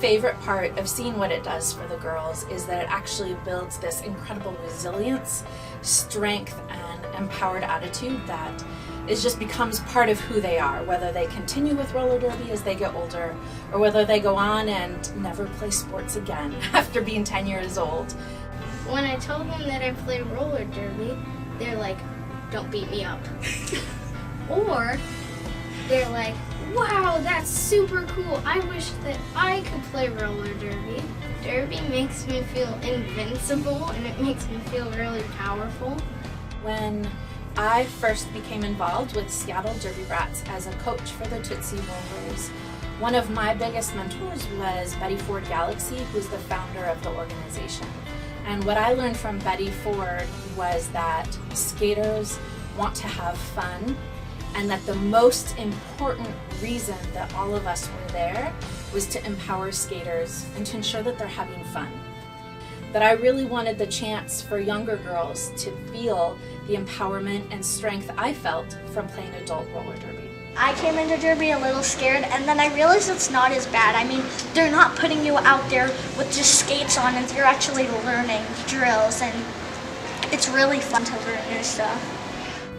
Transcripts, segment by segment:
favorite part of seeing what it does for the girls is that it actually builds this incredible resilience, strength, and empowered attitude that just becomes part of who they are, whether they continue with roller derby as they get older or whether they go on and never play sports again after being 10 years old. When I told them that I play roller derby, they're like, "Don't beat me up." Or they're like, "Wow, that's super cool. I wish that I could play roller derby." Derby makes me feel invincible and it makes me feel really powerful. When I first became involved with Seattle Derby Brats as a coach for the Tootsie Rollers, one of my biggest mentors was Betty Ford Galaxy, who's the founder of the organization. And what I learned from Betty Ford was that skaters want to have fun, and that the most important reason that all of us were there was to empower skaters and to ensure that they're having fun. That I really wanted the chance for younger girls to feel the empowerment and strength I felt from playing adult roller derby. I came into derby a little scared, and then I realized it's not as bad. I mean, they're not putting you out there with just skates on, and you're actually learning drills, and it's really fun to learn new stuff.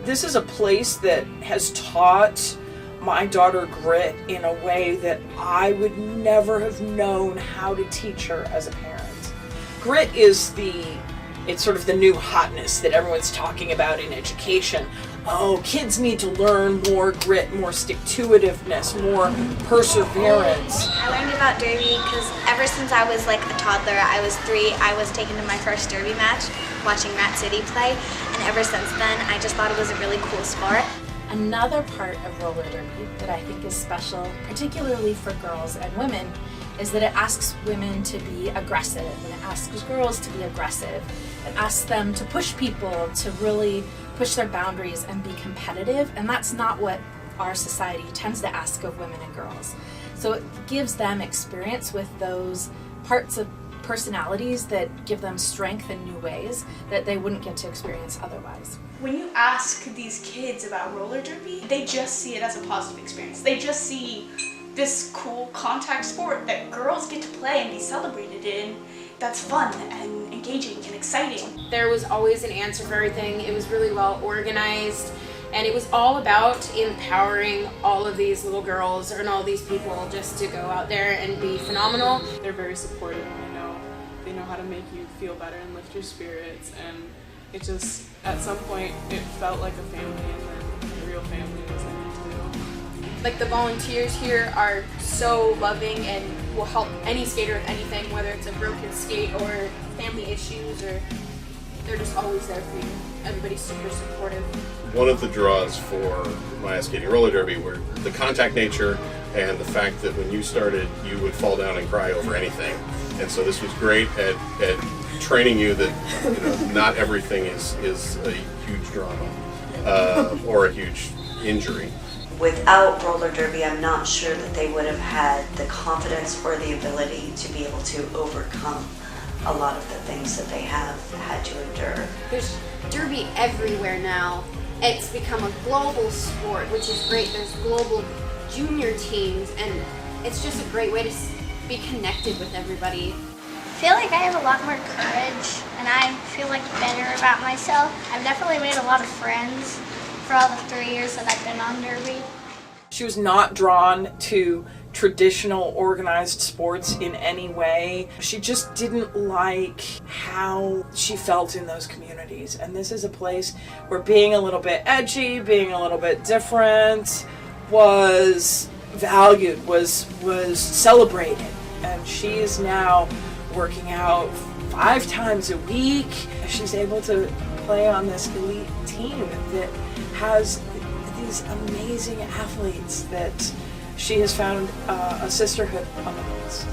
This is a place that has taught my daughter grit in a way that I would never have known how to teach her as a parent. Grit is it's sort of the new hotness that everyone's talking about in education. Oh, kids need to learn more grit, more stick-to-itiveness, more perseverance. I learned about derby because ever since I was like a toddler, I was 3, I was taken to my first derby match, watching Rat City play, and ever since then, I just thought it was a really cool sport. Another part of roller derby that I think is special, particularly for girls and women, is that it asks women to be aggressive, and it asks girls to be aggressive. It asks them to push people, to really push their boundaries and be competitive, and that's not what our society tends to ask of women and girls. So it gives them experience with those parts of personalities that give them strength in new ways that they wouldn't get to experience otherwise. When you ask these kids about roller derby, they just see it as a positive experience. They just see this cool contact sport that girls get to play and be celebrated in, that's fun and engaging and exciting. There was always an answer for everything. It was really well organized, and it was all about empowering all of these little girls and all these people just to go out there and be phenomenal. They're very supportive, and they know how to make you feel better and lift your spirits, and it just, at some point, it felt like a family, and then a real family was in it too. Like, the volunteers here are so loving and will help any skater with anything, whether it's a broken skate or family issues, or they're just always there for you. Everybody's super supportive. One of the draws for my skating roller derby were the contact nature and the fact that when you started, you would fall down and cry over anything. And so this was great at training you that not everything is a huge drama or a huge injury. Without roller derby, I'm not sure that they would have had the confidence or the ability to be able to overcome a lot of the things that they have had to endure. There's derby everywhere now. It's become a global sport, which is great. There's global junior teams, and it's just a great way to be connected with everybody. I feel like I have a lot more courage, and I feel like better about myself. I've definitely made a lot of friends for all the 3 years that I've been on derby. She was not drawn to traditional organized sports in any way. She just didn't like how she felt in those communities. And this is a place where being a little bit edgy, being a little bit different was valued, was celebrated. And she is now working out 5 times a week. She's able to play on this elite team that has these amazing athletes that she has found a sisterhood amongst.